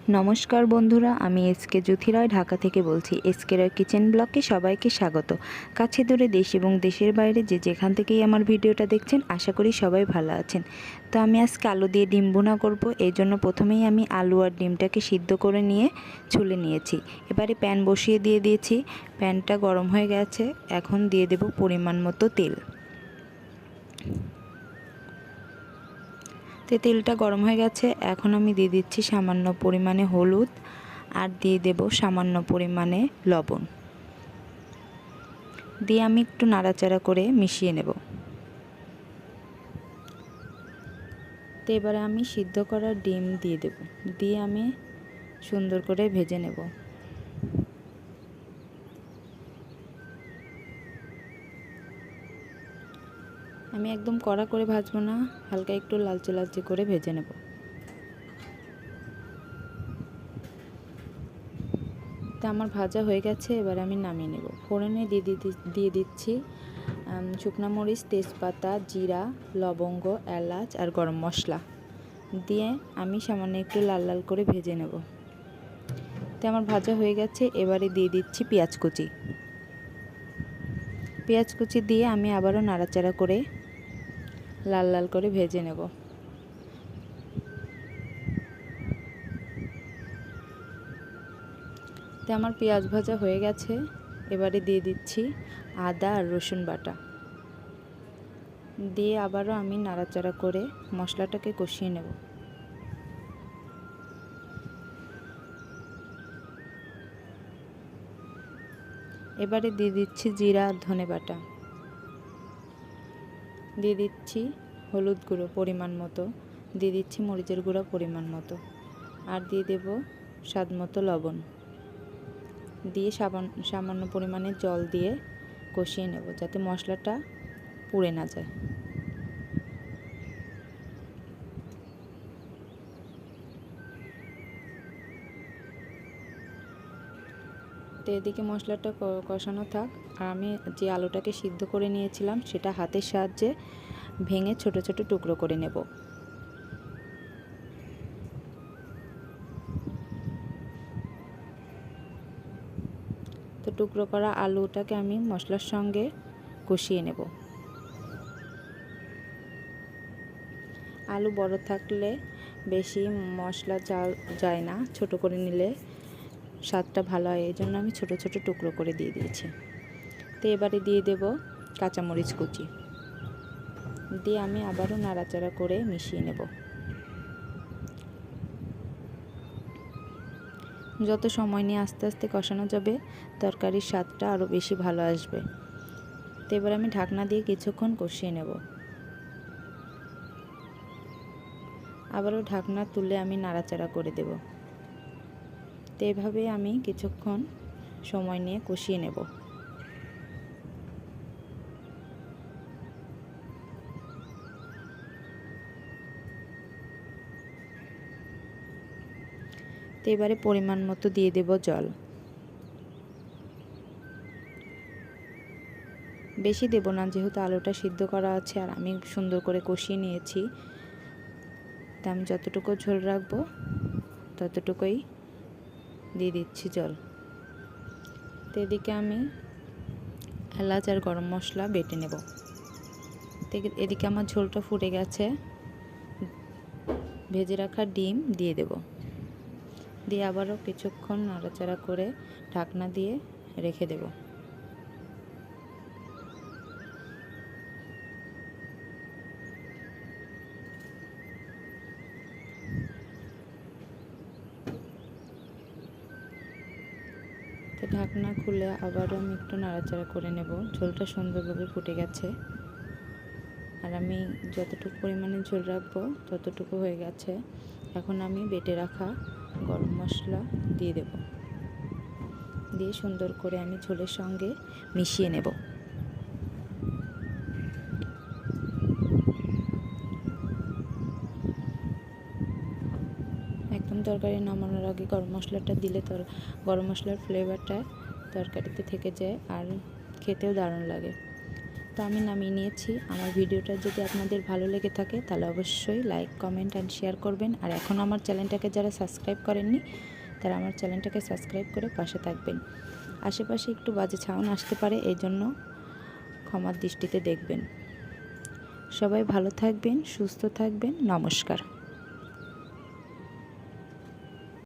নমস্কার বন্ধুরা, আমি এসকে জ্যোতি রয় ঢাকা থেকে বলছি। এসকে রয় কিচেন ব্লগে সবাইকে স্বাগত। কাছে দূরে দেশ এবং দেশের বাইরে যে যেখান থেকেই আমার ভিডিওটা দেখছেন, আশা করি সবাই ভালো আছেন। তো আমি আজকে আলু দিয়ে ডিম ভুনা করব। এই জন্য প্রথমেই আমি আলু আর ডিমটাকে সিদ্ধ করে নিয়ে ছুলে নিয়েছি। এবারে প্যান বসিয়ে দিয়ে দিয়েছি। প্যানটা গরম হয়ে গেছে, এখন দিয়ে দেব পরিমাণ মতো তেল। তেলটা গরম হয়ে গেছে, এখন আমি দিয়ে দিচ্ছি সামান্য পরিমাণে হলুদ আর দিয়ে দেব সামান্য পরিমাণে লবণ। দিয়ে আমি একটু নাড়াচাড়া করে মিশিয়ে নেব। তো এবারে আমি সিদ্ধ করা ডিম দিয়ে দেব, দিয়ে আমি সুন্দর করে ভেজে নেব। আমি একদম কড়া করে ভাজবো না, হালকা একটু লালচে লালচে করে ভেজে নেব। তো আমার ভাজা হয়ে গেছে, এবার আমি নামিয়ে নেব। ফোড়নে দিয়ে দিচ্ছি শুকনো মরিচ, তেজপাতা, জিরা, লবঙ্গ, এলাচ আর গরম মশলা দিয়ে আমি সামান্য একটু লাল লাল করে ভেজে নেব। তো আমার ভাজা হয়ে গেছে, এবারে দিয়ে দিচ্ছি পেঁয়াজ কুচি। পেঁয়াজ কুচি দিয়ে আমি আবারও নাড়াচাড়া করে লাল লাল করে ভেজে নেব। তো আমার পেঁয়াজ ভাজা হয়ে গেছে, এবারে দিয়ে দিচ্ছি আদা আর রসুন বাটা, দিয়ে আবারও আমি নাড়াচাড়া করে মশলাটাকে কষিয়ে নেব। এবারে দিয়ে দিচ্ছি জিরা আর ধনে বাটা, দিয়ে দিচ্ছি হলুদ গুঁড়ো পরিমাণ মতো, দিয়ে দিচ্ছি মরিচের গুঁড়ো পরিমাণ মতো, আর দিয়ে দেব স্বাদ মতো লবণ, দিয়ে সামান্য পরিমাণে জল দিয়ে কষিয়ে নেব, যাতে মশলাটা পুড়ে না যায়। তো এদিকে মশলাটা কষানো থাক, আর আমি যে আলুটাকে সিদ্ধ করে নিয়েছিলাম সেটা হাতের সাহায্যে ভেঙে ছোট ছোট টুকরো করে নেব। তো টুকরো করা আলুটাকে আমি মশলার সঙ্গে কষিয়ে নেব। আলু বড় থাকলে বেশি মশলা যায় না, ছোট করে নিলে স্বাদটা ভালো হয়, এই জন্য আমি ছোট ছোট টুকরো করে দিয়ে দিয়েছি। তো এবারে দিয়ে দেব কাঁচামরিচ কুচি, দিয়ে আমি আবারও নাড়াচাড়া করে মিশিয়ে নেব। যত সময় নিয়ে আস্তে আস্তে কষানো যাবে, তরকারির স্বাদটা আরও বেশি ভালো আসবে। তো এবার আমি ঢাকনা দিয়ে কিছুক্ষণ কষিয়ে নেব। আবারও ঢাকনা তুলে আমি নাড়াচাড়া করে দেব। তো এভাবে আমি কিছুক্ষণ সময় নিয়ে কষিয়ে নেব। তো এবারে পরিমাণ মতো দিয়ে দেব জল, বেশি দেব না, যেহেতু আলুটা সিদ্ধ করা আছে আর আমি সুন্দর করে কষিয়ে নিয়েছি। তা আমি যতটুকু ঝোল রাখবো ততটুকুই দিয়ে দিচ্ছি জল। তো এদিকে আমি এলাচ আর গরম মশলা বেটে নেব। এদিকে আমার ঝোলটা ফুটে গেছে, ভেজে রাখা ডিম দিয়ে দেব, দিয়ে আবারও কিছুক্ষণ নাড়াচাড়া করে ঢাকনা দিয়ে রেখে দেব। তো ঢাকনা খুলে আবারও আমি একটু নাড়াচাড়া করে নেব। ঝোলটা সুন্দরভাবে ফুটে গেছে, আর আমি যতটুকু পরিমাণে ঝোল রাখবো ততটুকু হয়ে গেছে। এখন আমি বেটে রাখা গরম মশলা দিয়ে দেব, দিয়ে সুন্দর করে আমি ঝোলের সঙ্গে মিশিয়ে নেব। একদম তরকারি নামানোর আগে গরম মশলাটা দিলে গরম মশলার ফ্লেভারটা তরকারিতে থেকে যায় আর খেতেও দারুণ লাগে। তো আমি নামিয়ে নিয়েছি। আমার ভিডিওটা যদি আপনাদের ভালো লেগে থাকে তাহলে অবশ্যই লাইক, কমেন্ট অ্যান্ড শেয়ার করবেন। আর এখন আমার চ্যানেলটাকে যারা সাবস্ক্রাইব করেননি তারা আমার চ্যানেলটাকে সাবস্ক্রাইব করে পাশে থাকবেন। আশেপাশে একটু বাজে সাউন্ড আসতে পারে, এই জন্য ক্ষমার দৃষ্টিতে দেখবেন। সবাই ভালো থাকবেন, সুস্থ থাকবেন। নমস্কার।